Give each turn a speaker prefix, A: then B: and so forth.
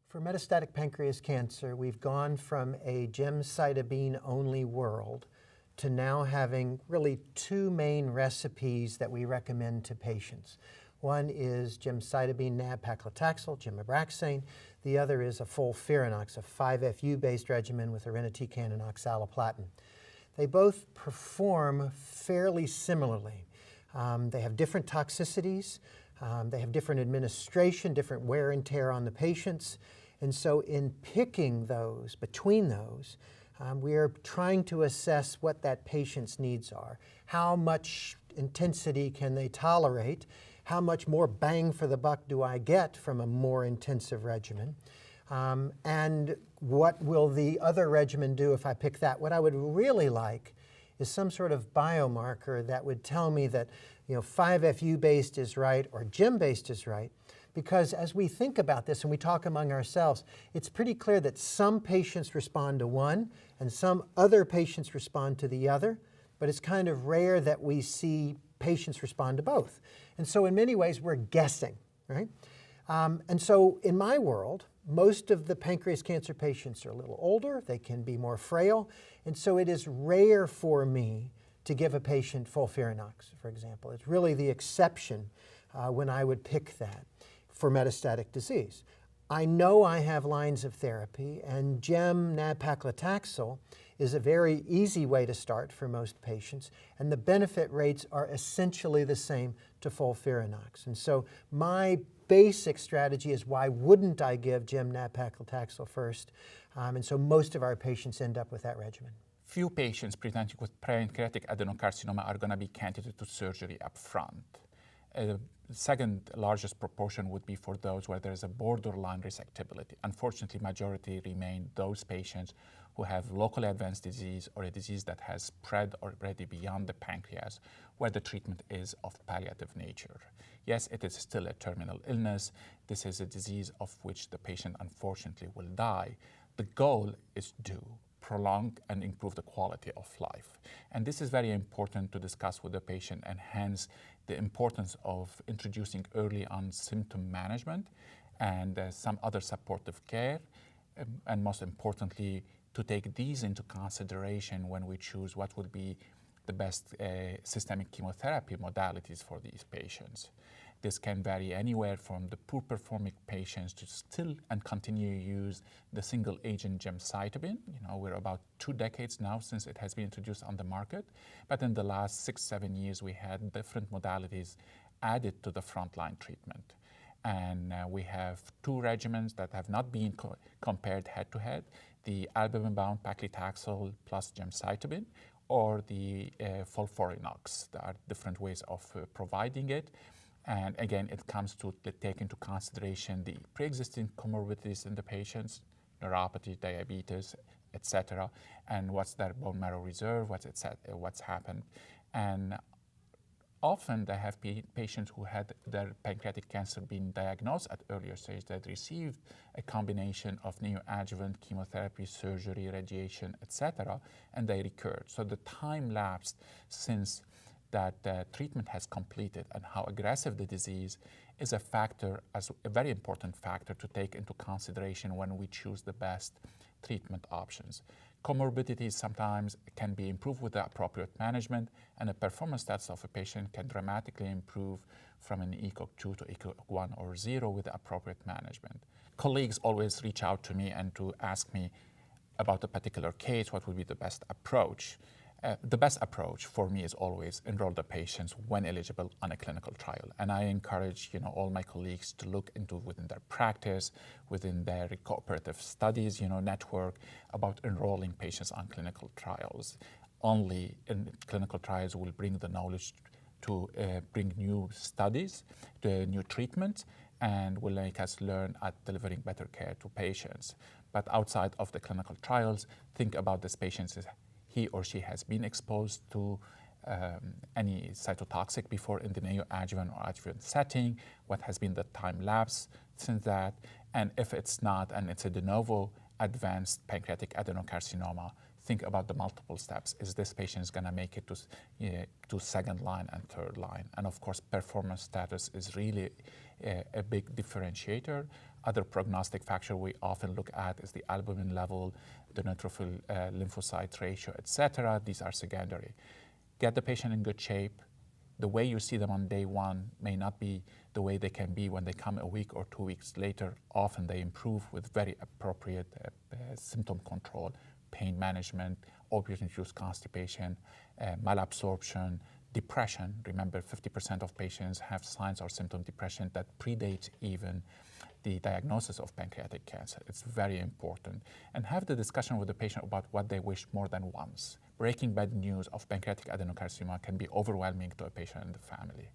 A: For metastatic pancreas cancer, we've gone from a gemcitabine-only world to now having really two main recipes that we recommend to patients. One is gemcitabine nab-paclitaxel, gemabraxane. The other is a FOLFIRINOX, a 5-FU-based regimen with irinotecan and oxaliplatin. They both perform fairly similarly. They have different toxicities. They have different administration, different wear and tear on the patients. And so in picking those, between those, we are trying to assess what that patient's needs are. How much intensity can they tolerate? How much more bang for the buck do I get from a more intensive regimen? And what will the other regimen do if I pick that? What I would really like is some sort of biomarker that would tell me that 5-FU-based is right or gem-based is right. Because as we think about this and we talk among ourselves, it's pretty clear that some patients respond to one and some other patients respond to the other, but it's kind of rare that we see patients respond to both. And so in many ways, we're guessing, right? And so in my world, most of the pancreas cancer patients are a little older, they can be more frail, and so it is rare for me to give a patient FOLFIRINOX, for example. It's really the exception when I would pick that for metastatic disease. I know I have lines of therapy, and gem nab-paclitaxel is a very easy way to start for most patients, and the benefit rates are essentially the same to FOLFIRINOX. And so my basic strategy is, why wouldn't I give gem nab-paclitaxel first? And so most of our patients end up with that regimen.
B: Few patients presenting with pancreatic adenocarcinoma are going to be candidate to surgery up front. The second largest proportion would be for those where there is a borderline resectability. Unfortunately, majority remain those patients who have locally advanced disease or a disease that has spread already beyond the pancreas, where the treatment is of palliative nature. Yes, it is still a terminal illness. This is a disease of which the patient unfortunately will die. The goal is to prolong and improve the quality of life. And this is very important to discuss with the patient, and hence the importance of introducing early on symptom management and some other supportive care, and most importantly, to take these into consideration when we choose what would be the best systemic chemotherapy modalities for these patients. This can vary anywhere from the poor performing patients to still and continue to use the single agent gemcitabine. We're about 2 decades now since it has been introduced on the market. But in the last 6-7 years, we had different modalities added to the frontline treatment. And we have 2 regimens that have not been compared head to head: the albumin-bound paclitaxel plus gemcitabine, or the FOLFIRINOX. There are different ways of providing it. And again, it comes to take into consideration the pre-existing comorbidities in the patients, neuropathy, diabetes, etc., and what's their bone marrow reserve, what's happened. And often they have patients who had their pancreatic cancer being diagnosed at earlier stage that received a combination of neoadjuvant chemotherapy, surgery, radiation, etc., and they recurred. So the time lapse since that treatment has completed and how aggressive the disease is a factor, as a very important factor to take into consideration when we choose the best treatment options. Comorbidities sometimes can be improved with the appropriate management, and the performance status of a patient can dramatically improve from an ECOG 2 to ECOG 1 or 0 with the appropriate management. Colleagues always reach out to me and to ask me about a particular case, what would be the best approach. The best approach for me is always enroll the patients when eligible on a clinical trial. And I encourage all my colleagues to look into within their practice, within their cooperative studies network, about enrolling patients on clinical trials. Only in clinical trials will bring the knowledge to bring new studies, the new treatments, and will make us learn at delivering better care to patients. But outside of the clinical trials, think about this patient as he or she has been exposed to any cytotoxic before in the neoadjuvant or adjuvant setting, what has been the time lapse since that, and if it's not, and it's a de novo advanced pancreatic adenocarcinoma, think about the multiple steps. Is this patient going to make it to second line and third line? And of course, performance status is really a big differentiator. Other prognostic factor we often look at is the albumin level, the neutrophil lymphocyte ratio, etc. These are secondary. Get the patient in good shape. The way you see them on day one may not be the way they can be when they come a week or 2 weeks later. Often they improve with very appropriate symptom control, pain management, opioid-induced constipation, malabsorption, depression. Remember, 50% of patients have signs or symptom depression that predates even the diagnosis of pancreatic cancer. It's very important. And have the discussion with the patient about what they wish more than once. Breaking bad news of pancreatic adenocarcinoma can be overwhelming to a patient and the family.